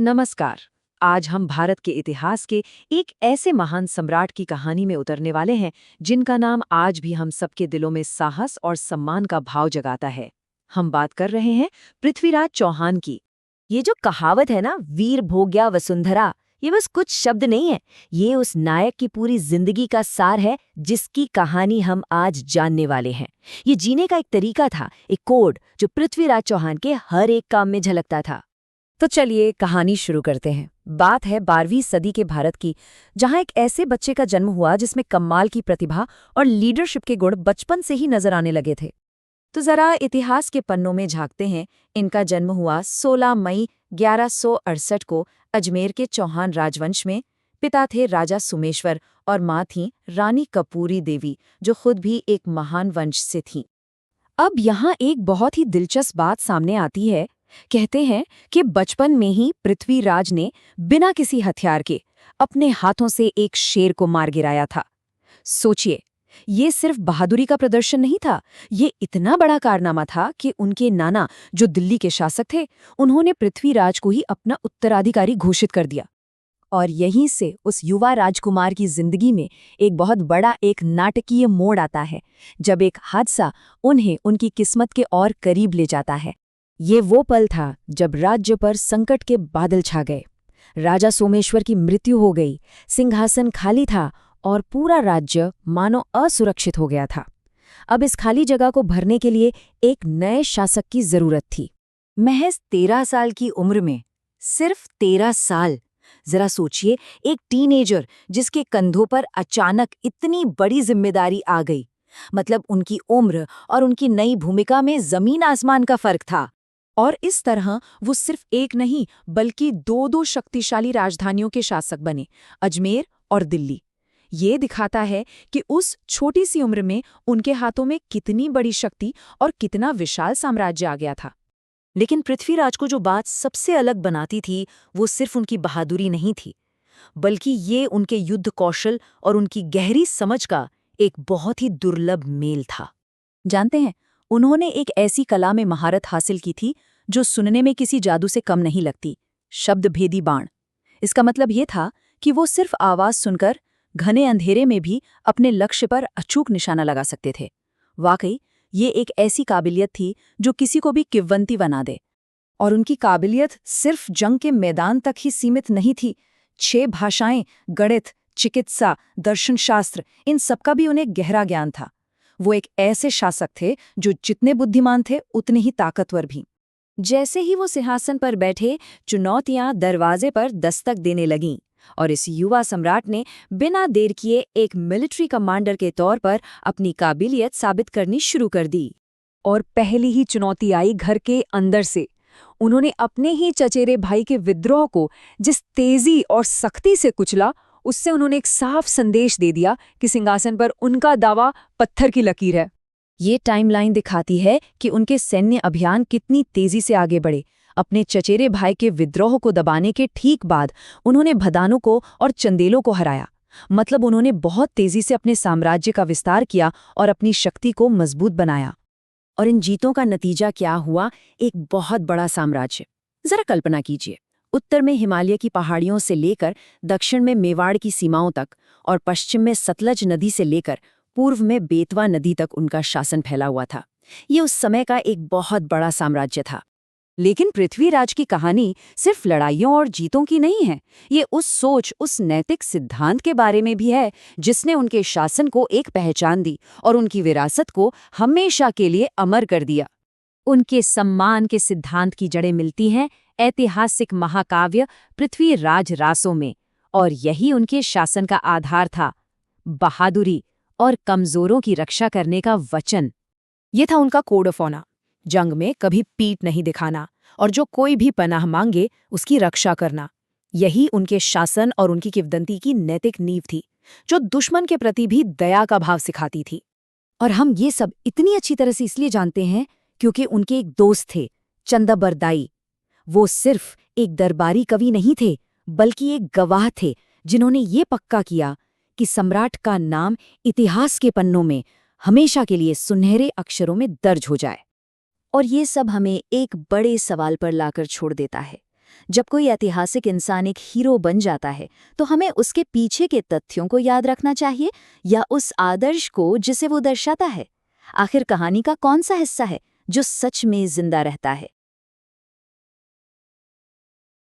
नमस्कार। आज हम भारत के इतिहास के एक ऐसे महान सम्राट की कहानी में उतरने वाले हैं जिनका नाम आज भी हम सबके दिलों में साहस और सम्मान का भाव जगाता है। हम बात कर रहे हैं पृथ्वीराज चौहान की। ये जो कहावत है ना, वीर भोग्या वसुंधरा, ये बस कुछ शब्द नहीं है। ये उस नायक की पूरी जिंदगी का सार है जिसकी कहानी हम आज जानने वाले हैं। ये जीने का एक तरीका था, एक कोड जो पृथ्वीराज चौहान के हर एक काम में झलकता था। तो चलिए कहानी शुरू करते हैं। बात है 12वीं सदी के भारत की, जहां एक ऐसे बच्चे का जन्म हुआ जिसमें कमाल की प्रतिभा और लीडरशिप के गुण बचपन से ही नजर आने लगे थे। तो जरा इतिहास के पन्नों में झांकते हैं। इनका जन्म हुआ 16 मई 1168 को अजमेर के चौहान राजवंश में। पिता थे राजा सुमेश्वर और माँ थीं रानी कपूरी देवी, जो खुद भी एक महान वंश से थीं। अब यहाँ एक बहुत ही दिलचस्प बात सामने आती है। कहते हैं कि बचपन में ही पृथ्वीराज ने बिना किसी हथियार के अपने हाथों से एक शेर को मार गिराया था। सोचिए, ये सिर्फ बहादुरी का प्रदर्शन नहीं था, ये इतना बड़ा कारनामा था कि उनके नाना, जो दिल्ली के शासक थे, उन्होंने पृथ्वीराज को ही अपना उत्तराधिकारी घोषित कर दिया। और यहीं से उस युवा राजकुमार की जिंदगी में एक बहुत बड़ा एक नाटकीय मोड़ आता है, जब एक हादसा उन्हें उनकी किस्मत के और करीब ले जाता है। ये वो पल था जब राज्य पर संकट के बादल छा गए। राजा सोमेश्वर की मृत्यु हो गई, सिंहासन खाली था और पूरा राज्य मानो असुरक्षित हो गया था। अब इस खाली जगह को भरने के लिए एक नए शासक की जरूरत थी। महज 13 साल की उम्र में, सिर्फ 13 साल। जरा सोचिए, एक टीनेजर जिसके कंधों पर अचानक इतनी बड़ी जिम्मेदारी आ गई। मतलब उनकी उम्र और उनकी नई भूमिका में जमीन आसमान का फर्क था। और इस तरह वो सिर्फ एक नहीं बल्कि दो शक्तिशाली राजधानियों के शासक बने, अजमेर और दिल्ली। ये दिखाता है कि उस छोटी सी उम्र में उनके हाथों में कितनी बड़ी शक्ति और कितना विशाल साम्राज्य आ गया था। लेकिन पृथ्वीराज को जो बात सबसे अलग बनाती थी, वो सिर्फ उनकी बहादुरी नहीं थी, बल्कि ये उनके युद्ध कौशल और उनकी गहरी समझ का एक बहुत ही दुर्लभ मेल था। जानते हैं, उन्होंने एक ऐसी कला में महारत हासिल की थी जो सुनने में किसी जादू से कम नहीं लगती, शब्दभेदी बाण। इसका मतलब ये था कि वो सिर्फ आवाज सुनकर घने अंधेरे में भी अपने लक्ष्य पर अचूक निशाना लगा सकते थे। वाकई ये एक ऐसी काबिलियत थी जो किसी को भी किंवदंती बना दे। और उनकी काबिलियत सिर्फ जंग के मैदान तक ही सीमित नहीं थी। 6 भाषाएं, गणित, चिकित्सा, दर्शनशास्त्र, इन सबका भी उन्हें गहरा ज्ञान था। वो एक ऐसे शासक थे जो जितने बुद्धिमान थे उतने ही ताकतवर भी। जैसे ही वो सिंहासन पर बैठे, चुनौतियां दरवाजे पर दस्तक देने लगीं और इस युवा सम्राट ने बिना देर किए एक मिलिट्री कमांडर के तौर पर अपनी काबिलियत साबित करनी शुरू कर दी। और पहली ही चुनौती आई घर के अंदर से। उन्होंने अपने ही चचेरे भाई के विद्रोह को जिस तेजी और सख्ती से कुचला, उससे उन्होंने एक साफ संदेश दे दिया कि सिंहासन पर उनका दावा पत्थर की लकीर है। ये टाइमलाइन दिखाती है कि उनके सैन्य अभियान कितनी तेजी से आगे बढ़े। अपने चचेरे भाई के विद्रोह को दबाने के ठीक बाद उन्होंने भदानों को और चंदेलों को हराया। मतलब उन्होंने बहुत तेजी से अपने साम्राज्य का विस्तार किया और अपनी शक्ति को मजबूत बनाया। और इन जीतों का नतीजा क्या हुआ? एक बहुत बड़ा साम्राज्य। जरा कल्पना कीजिए, उत्तर में हिमालय की पहाड़ियों से लेकर दक्षिण में मेवाड़ की सीमाओं तक और पश्चिम में सतलज नदी से लेकर पूर्व में बेतवा नदी तक उनका शासन फैला हुआ था। ये उस समय का एक बहुत बड़ा साम्राज्य था। लेकिन पृथ्वीराज की कहानी सिर्फ लड़ाइयों और जीतों की नहीं है। ये उस सोच, उस नैतिक सिद्धांत के बारे में भी है जिसने उनके शासन को एक पहचान दी और उनकी विरासत को हमेशा के लिए अमर कर दिया। उनके सम्मान के सिद्धांत की जड़ें मिलती हैं ऐतिहासिक महाकाव्य पृथ्वीराज रासों में, और यही उनके शासन का आधार था, बहादुरी और कमजोरों की रक्षा करने का वचन। ये था उनका कोड ऑफ ऑनर, जंग में कभी पीठ नहीं दिखाना और जो कोई भी पनाह मांगे उसकी रक्षा करना। यही उनके शासन और उनकी किंवदंती की नैतिक नींव थी, जो दुश्मन के प्रति भी दया का भाव सिखाती थी। और हम ये सब इतनी अच्छी तरह से इसलिए जानते हैं क्योंकि उनके एक दोस्त थे, चंदा बरदाई। वो सिर्फ एक दरबारी कवि नहीं थे, बल्कि एक गवाह थे जिन्होंने ये पक्का किया कि सम्राट का नाम इतिहास के पन्नों में हमेशा के लिए सुनहरे अक्षरों में दर्ज हो जाए। और ये सब हमें एक बड़े सवाल पर लाकर छोड़ देता है। जब कोई ऐतिहासिक इंसान एक हीरो बन जाता है तो हमें उसके पीछे के तथ्यों को याद रखना चाहिए या उस आदर्श को जिसे वो दर्शाता है? आखिर कहानी का कौन सा हिस्सा है जो सच में जिंदा रहता है?